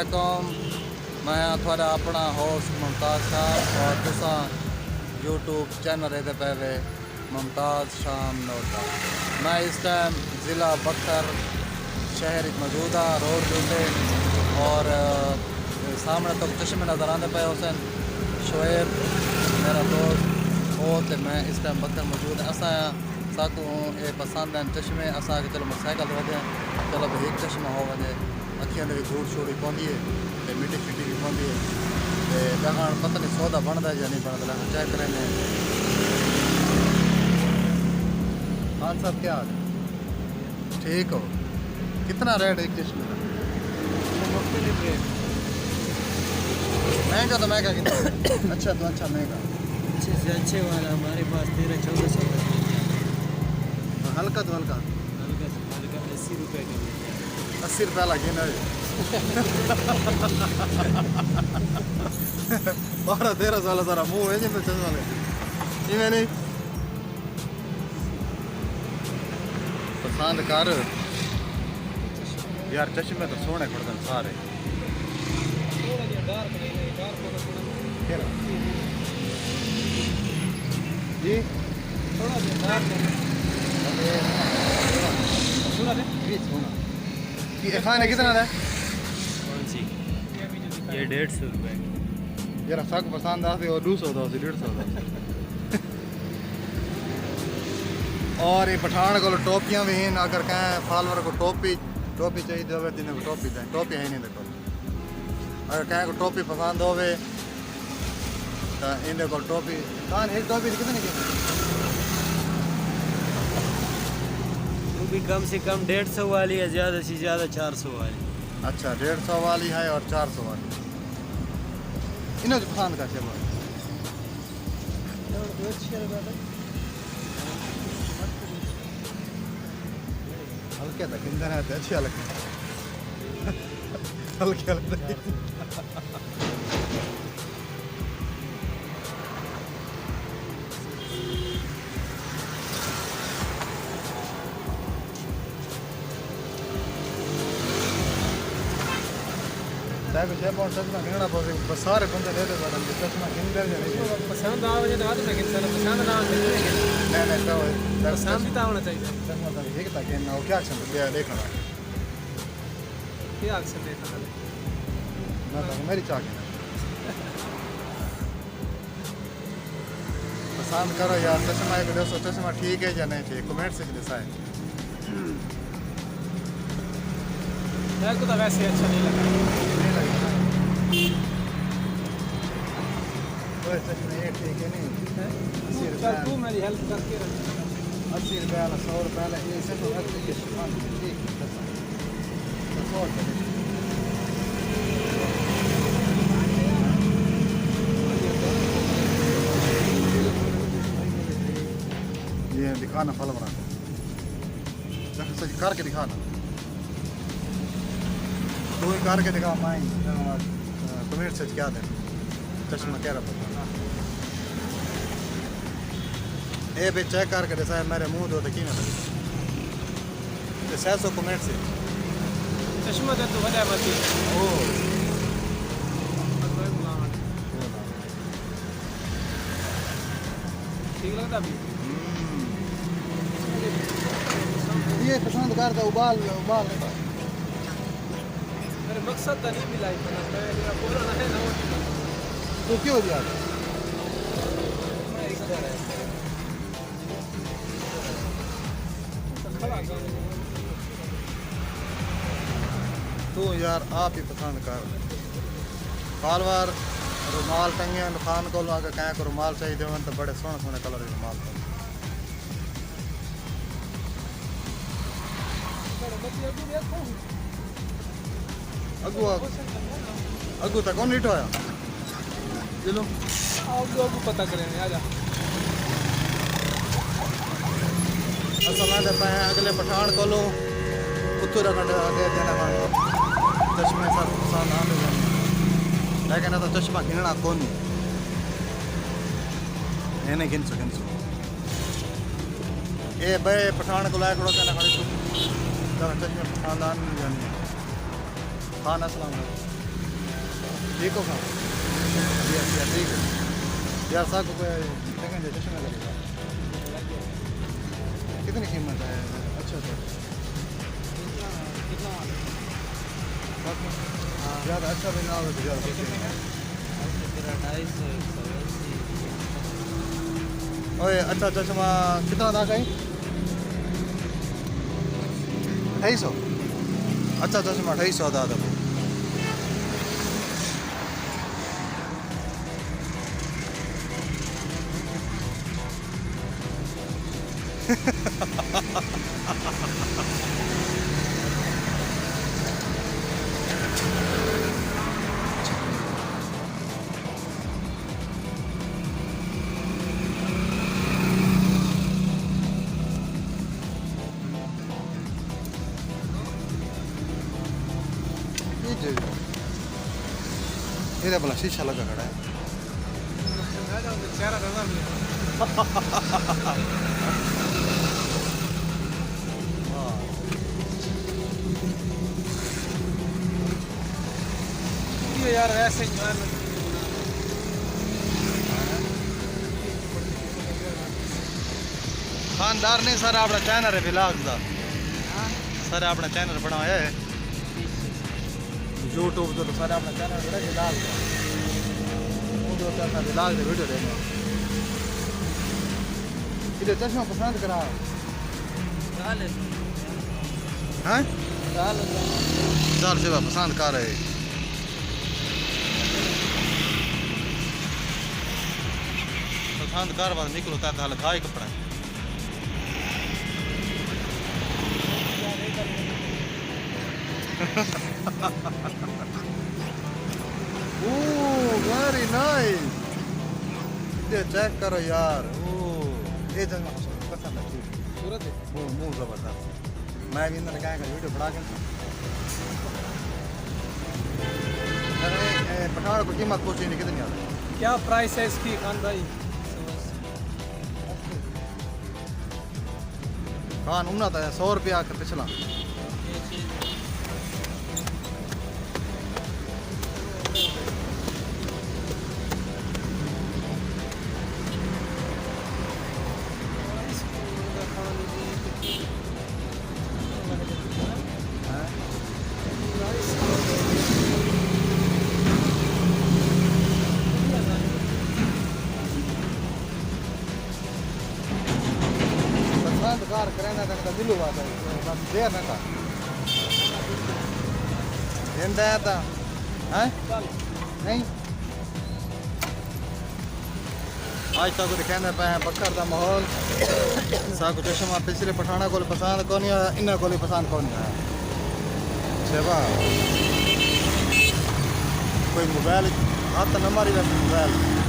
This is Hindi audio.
वालेकुम। मैं थोड़ा अपना होस्ट मुमताज़ शाह और तुसा यूट्यूब चैनल रहते पे मुमताज़ शाम नोटा। मैं इस टाइम ज़िला बख्तर शहर मौजूद हाँ रोड जूते और सामने तो चश्मे नज़र आते पे हुसैन शोएब मेरा दोस्त हो तो मैं इस टाइम बख्तर मौजूद है। असा साकू ये पसंद हैं चश्मे असा के चलो मोटरसाइकिल वजे चलो भाई एक चश्मा हो वजे अखियों में भी धूड़ छूड़ी पौंदी है तो मिट्टी फिटी भी पौंदी है तो जहाँ पता नहीं सौदा बनता है या नहीं बनता लेकिन चेक करेंगे। हाँ साहब क्या हाल है? ठीक हो? कितना रेट एक चश्मे का? मुख्तलिफ रेट। महंगा तो महंगा कितना? अच्छा तो अच्छा महंगा। अच्छे से अच्छे वाला हमारे पास 1300-1400 का। हल्का तो हल्का हल्का से हल्का 80 रुपये का मिल जाएगा। 80 रुपये लगे ना 12-13 साल सारा मुँह है जिनमें चश्मा लगे जी मैंने पसंद कर यार चश्मे तो सोने पड़ते हैं सारे। जी थोड़ा डार्क ये खाने कितना है? कौन सी? ये 150 रुपये की। जरा साग पसंद आते और 200 दो 150 और ये पठान को टोपियाँ भी हैं अगर कहें फॉलोअर को टोपी चाहिए तो दिन को टोपी दें टोपी है नहीं देखो अगर कहें को टोपी पसंद होवे तो इन्हें को टोपी कहाँ एक टोपी कितने की? वो भी कम से कम 150 वाली है, ज़्यादा से ज़्यादा 400 वाली। अच्छा 150 वाली है और 400 वाली इन्हें जो पसंद का चलो हल्के तक इंधन है तो अच्छी लगती हल्के लगते चश्मा गिनना पड़ेगा सारे बंदे लेते चश्मा गिन दे पसंद आवे तो आते लेकिन सर पसंद ना आवे नहीं तो पसंद भी तो होना चाहिए। चश्मा तो ठीक था कि ना क्या एक्शन लिया देखना क्या एक्शन लेता है ना तो मेरी चाह के पसंद करो यार चश्मा एक दोस्तों चश्मा ठीक है या नहीं ठीक कमेंट से डिसाइड। मेरे को तो वैसे अच्छा नहीं लगा। नहीं लगेगा चश्मा ये ठीक है नहीं 80 चल तू रुपये मेरी हेल्प करके रख। 80 रुपये वाला 100 रुपये वाला ये सब ठीक ये दिखाना फल बना करके दिखाना तू ही करके दिखा माई कमेंट से क्या दे चश्मा क्या रहा ए बे चेक करके जैसा मेरे मुंह दो की ना लगे 600 कमेंट से चश्मा तो वजह बची ओ ठीक लगता अभी ये पसंद करता उबाल उबाल मेरे मकसद तो नहीं मिला इतना मेरा पूरा है ना तो क्यों दिया तू यार आप ही पसंद कर फॉलोअर रुमाल टंगे दुकान को अगर कहें को रुमाल चाहिए तो बड़े सोने सोने कलर के रुमाल अगू अगू तक कौन लीट होया चलो आप पता करें आजा असल में पे अगले पठान को लो उत्तर दे देना चश्मे सर पसंद आने लेकिन तो चश्मा गिनना कौन इन्हें गिनसो ये बे पठान को लायक कहना खड़ी चश्मे पसंद आने जानी खान अस्सलाम वालेकुम ठीक हो खाओ ठीक है यार साको कोई सेकंड चश्मा लगेगा कितनी कीमत है अच्छा ज़्यादा अच्छा भी ना हो तो ज़्यादा ओए अच्छा चश्मा कितना था कहीं 250 अच्छा चश्मा 250 था ये भला शीशा लगा खड़ा है यार वैसे खानदार ने सर अपना चैनल है बिलाग का सर अपना चैनल बनाया है यूट्यूब तो सर अपना चैनल बड़ा बिलाग का वो तो बिलाग से वीडियो देने इधर चश्मा पसंद करा हैं चाल सेवा पसंद कर रहे पसंद कर बाद निकलो तार हाल खाए कपड़ा वेरी नाइस ये चेक करो यार ये जगह पसंद है सूरत है वो मुंह जबरदस्त मैं भी इंदर क्या वीडियो बना के पठान को कीमत पूछी नहीं कितनी आता क्या प्राइस है इसकी खान भाई खान उन्ना था 100 रुपया का पिछला कार करेना तक दिलू बात है बस देर ना था एंदा था हैं नहीं आज तक दिखाने पे बकर का माहौल साको चश्मा पिछले पठाना को पसंद कौन है इन्ना को पसंद कौन है सेवा कोई मोबाइल हाथ न मारी वैसे मोबाइल